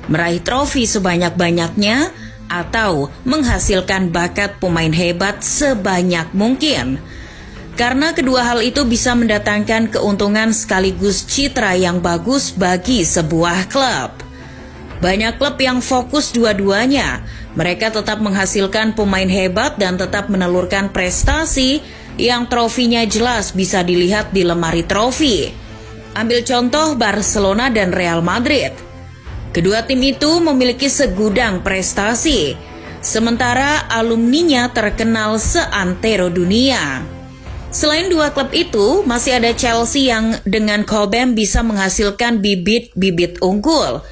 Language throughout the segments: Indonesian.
meraih trofi sebanyak-banyaknya, atau menghasilkan bakat pemain hebat sebanyak mungkin. Karena kedua hal itu bisa mendatangkan keuntungan sekaligus citra yang bagus bagi sebuah klub. Banyak klub yang fokus dua-duanya. Mereka tetap menghasilkan pemain hebat dan tetap menelurkan prestasi yang trofinya jelas bisa dilihat di lemari trofi. Ambil contoh Barcelona dan Real Madrid. Kedua tim itu memiliki segudang prestasi, sementara alumninya terkenal seantero dunia. Selain dua klub itu, masih ada Chelsea yang dengan Cobham bisa menghasilkan bibit-bibit unggul.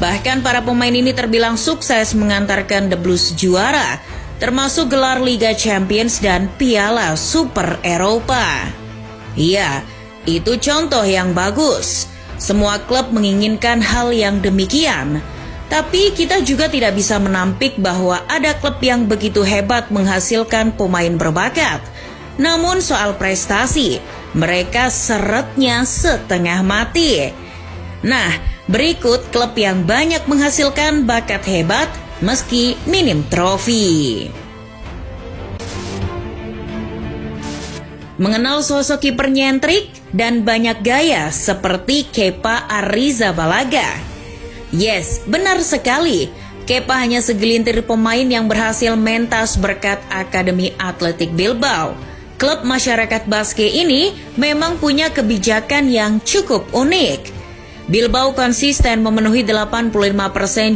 Bahkan para pemain ini terbilang sukses mengantarkan The Blues juara, termasuk gelar Liga Champions dan Piala Super Eropa. Iya, itu contoh yang bagus. Semua klub menginginkan hal yang demikian. Tapi kita juga tidak bisa menampik bahwa ada klub yang begitu hebat menghasilkan pemain berbakat. Namun soal prestasi, mereka seretnya setengah mati. Nah, berikut klub yang banyak menghasilkan bakat hebat meski minim trofi. Mengenal sosok kiper nyentrik dan banyak gaya seperti Kepa Arrizabalaga. Yes, benar sekali. Kepa hanya segelintir pemain yang berhasil mentas berkat Akademi Athletic Bilbao. Klub masyarakat Basque ini memang punya kebijakan yang cukup unik. Bilbao konsisten memenuhi 85%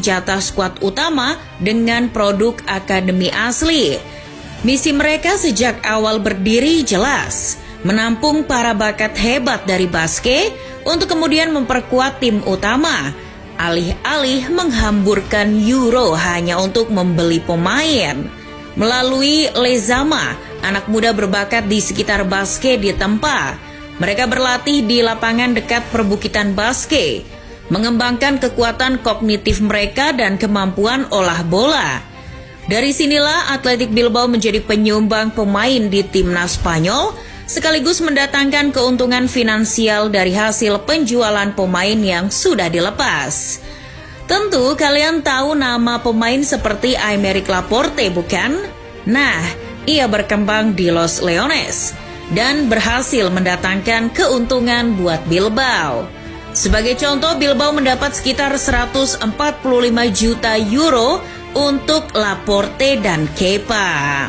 jatah skuad utama dengan produk akademi asli. Misi mereka sejak awal berdiri jelas, menampung para bakat hebat dari Basque untuk kemudian memperkuat tim utama, alih-alih menghamburkan euro hanya untuk membeli pemain. Melalui Lezama, anak muda berbakat di sekitar Basque ditempa. Mereka berlatih di lapangan dekat perbukitan Basque, mengembangkan kekuatan kognitif mereka dan kemampuan olah bola. Dari sinilah Athletic Bilbao menjadi penyumbang pemain di timnas Spanyol, sekaligus mendatangkan keuntungan finansial dari hasil penjualan pemain yang sudah dilepas. Tentu kalian tahu nama pemain seperti Aymeric Laporte, bukan? Nah, ia berkembang di Los Leones dan berhasil mendatangkan keuntungan buat Bilbao. Sebagai contoh, Bilbao mendapat sekitar 145 juta euro untuk Laporte dan Kepa.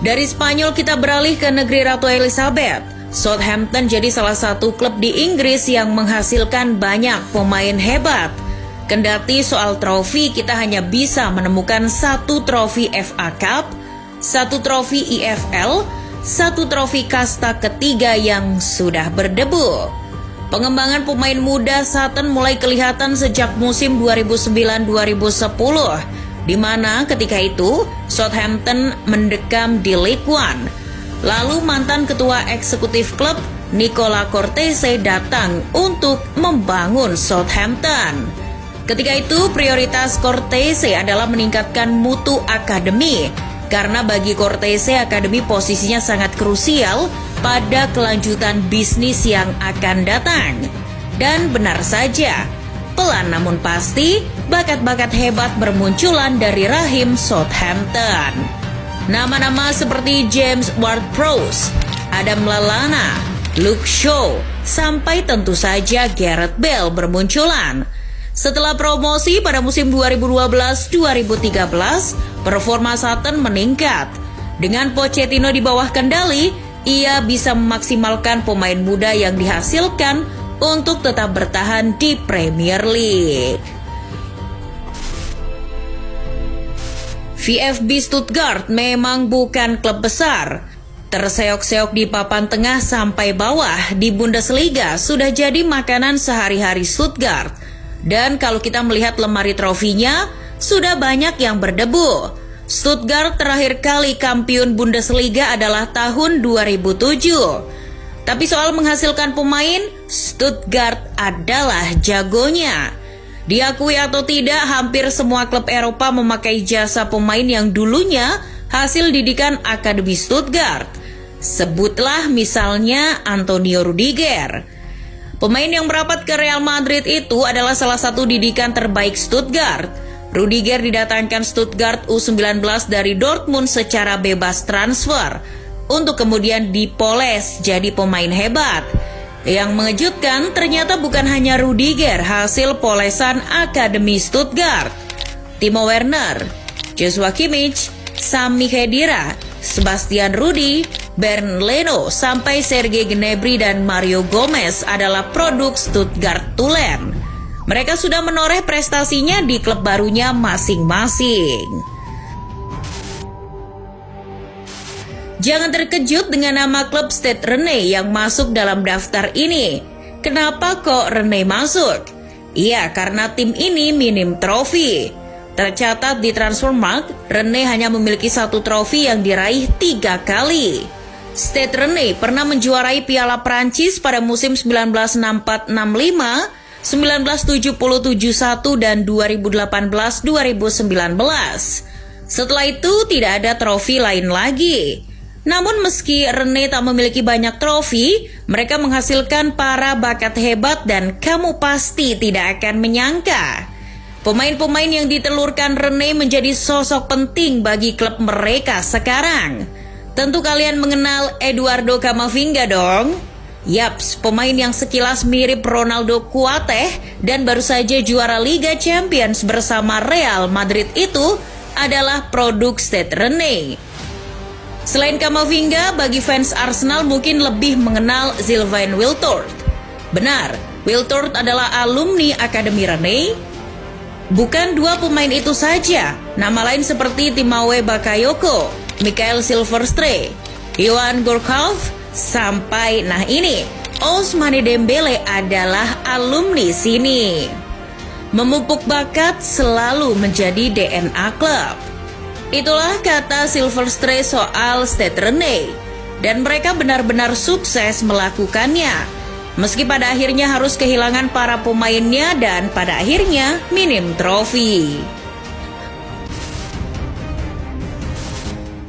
Dari Spanyol kita beralih ke negeri Ratu Elizabeth. Southampton jadi salah satu klub di Inggris yang menghasilkan banyak pemain hebat. Kendati soal trofi kita hanya bisa menemukan satu trofi FA Cup, satu trofi EFL, satu trofi kasta ketiga yang sudah berdebu. Pengembangan pemain muda Sutton mulai kelihatan sejak musim 2009-2010, di mana ketika itu Southampton mendekam di League One. Lalu mantan ketua eksekutif klub Nicola Cortese datang untuk membangun Southampton. Ketika itu prioritas Cortese adalah meningkatkan mutu akademi, karena bagi Cortese akademi posisinya sangat krusial pada kelanjutan bisnis yang akan datang. Dan benar saja, pelan namun pasti bakat-bakat hebat bermunculan dari rahim Southampton. Nama-nama seperti James Ward-Prowse, Adam Lallana, Luke Shaw, sampai tentu saja Gareth Bale bermunculan. Setelah promosi pada musim 2012-2013, performa Sutton meningkat. Dengan Pochettino di bawah kendali, ia bisa memaksimalkan pemain muda yang dihasilkan untuk tetap bertahan di Premier League. VfB Stuttgart memang bukan klub besar. Terseok-seok di papan tengah sampai bawah di Bundesliga sudah jadi makanan sehari-hari Stuttgart. Dan kalau kita melihat lemari trofinya, sudah banyak yang berdebu. Stuttgart terakhir kali kampiun Bundesliga adalah tahun 2007. Tapi soal menghasilkan pemain, Stuttgart adalah jagonya. Diakui atau tidak, hampir semua klub Eropa memakai jasa pemain yang dulunya hasil didikan Akademi Stuttgart. Sebutlah misalnya Antonio Rudiger. Pemain yang merapat ke Real Madrid itu adalah salah satu didikan terbaik Stuttgart. Rudiger didatangkan Stuttgart U19 dari Dortmund secara bebas transfer untuk kemudian dipoles jadi pemain hebat. Yang mengejutkan ternyata bukan hanya Rudiger hasil polesan Akademi Stuttgart. Timo Werner, Joshua Kimmich, Sami Khedira, Sebastian Rudi, Bernd Leno, sampai Sergei Gnabry dan Mario Gomez adalah produk Stuttgart Tulen. Mereka sudah menoreh prestasinya di klub barunya masing-masing. Jangan terkejut dengan nama klub Stade Rennais yang masuk dalam daftar ini. Kenapa kok Rennais masuk? Iya, karena tim ini minim trofi. Tercatat di Transfermarkt, Rennais hanya memiliki 1 trofi yang diraih 3 kali. Stade Rennais pernah menjuarai Piala Prancis pada musim 1964-65, 1970-71 dan 2018-2019. Setelah itu tidak ada trofi lain lagi. Namun meski Rennais tak memiliki banyak trofi, mereka menghasilkan para bakat hebat dan kamu pasti tidak akan menyangka. Pemain-pemain yang ditelurkan Rennais menjadi sosok penting bagi klub mereka sekarang. Tentu kalian mengenal Eduardo Camavinga dong? Yaps, pemain yang sekilas mirip Ronaldo Kuateh dan baru saja juara Liga Champions bersama Real Madrid itu adalah produk Stade Rennais. Selain Camavinga, bagi fans Arsenal mungkin lebih mengenal Sylvain Wiltord. Benar, Wiltord adalah alumni Akademi Rennais. Bukan 2 pemain itu saja, nama lain seperti Timothy Bakayoko, Mikael Silverstray, Iwan Gourcuff, sampai ini Ousmane Dembele adalah alumni sini. Memupuk bakat selalu menjadi DNA klub. Itulah kata Silverstray soal Stade Rennais, dan mereka benar-benar sukses melakukannya. Meski pada akhirnya harus kehilangan para pemainnya dan pada akhirnya minim trofi.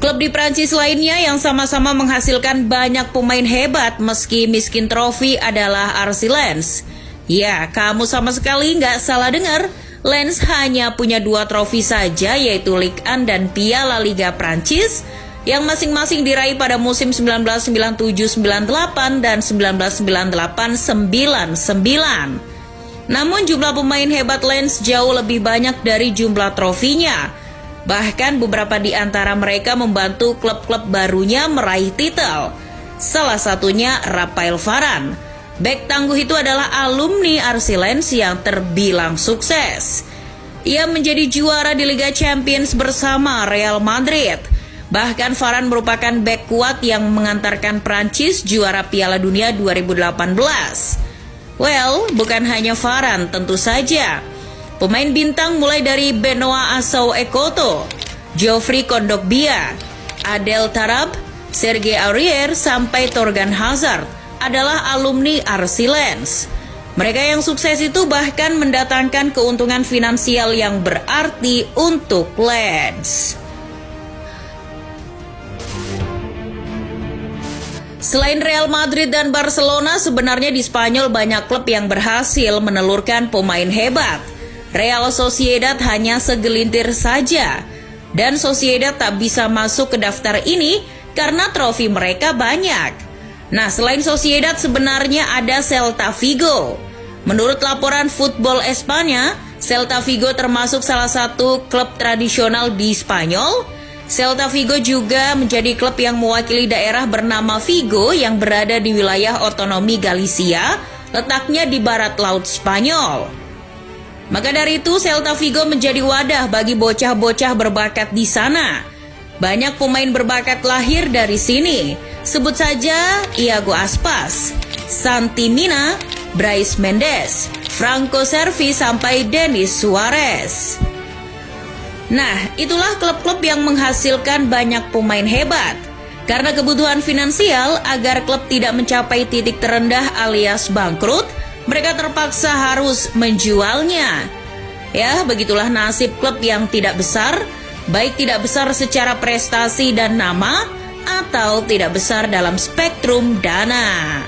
Klub di Prancis lainnya yang sama-sama menghasilkan banyak pemain hebat meski miskin trofi adalah RC Lens. Ya, kamu sama sekali nggak salah dengar. Lens hanya punya 2 trofi saja, yaitu Ligue 1 dan Piala Liga Prancis, yang masing-masing diraih pada musim 1997-98 dan 1998-99. Namun jumlah pemain hebat Lens jauh lebih banyak dari jumlah trofinya. Bahkan beberapa di antara mereka membantu klub-klub barunya meraih titel. Salah satunya Raphael Varane. Bek tangguh itu adalah alumni RC Lens yang terbilang sukses. Ia menjadi juara di Liga Champions bersama Real Madrid. Bahkan Varane merupakan bek kuat yang mengantarkan Prancis juara Piala Dunia 2018. Well, bukan hanya Varane tentu saja. Pemain bintang mulai dari Benoit Assou Ekoto, Geoffrey Kondogbia, Adel Tarab, Serge Aurier sampai Thorgan Hazard adalah alumni RC Lens. Mereka yang sukses itu bahkan mendatangkan keuntungan finansial yang berarti untuk Lens. Selain Real Madrid dan Barcelona, sebenarnya di Spanyol banyak klub yang berhasil menelurkan pemain hebat. Real Sociedad hanya segelintir saja, dan Sociedad tak bisa masuk ke daftar ini karena trofi mereka banyak. Nah, selain Sociedad sebenarnya ada Celta Vigo. Menurut laporan Football Espanya, Celta Vigo termasuk salah satu klub tradisional di Spanyol. Celta Vigo juga menjadi klub yang mewakili daerah bernama Vigo yang berada di wilayah otonomi Galicia, letaknya di barat laut Spanyol. Maka dari itu Celta Vigo menjadi wadah bagi bocah-bocah berbakat di sana. Banyak pemain berbakat lahir dari sini. Sebut saja Iago Aspas, Santi Mina, Brais Mendes, Franco Servi sampai Denis Suarez. Nah, itulah klub-klub yang menghasilkan banyak pemain hebat. Karena kebutuhan finansial agar klub tidak mencapai titik terendah alias bangkrut, mereka terpaksa harus menjualnya. Ya, begitulah nasib klub yang tidak besar, baik tidak besar secara prestasi dan nama, atau tidak besar dalam spektrum dana.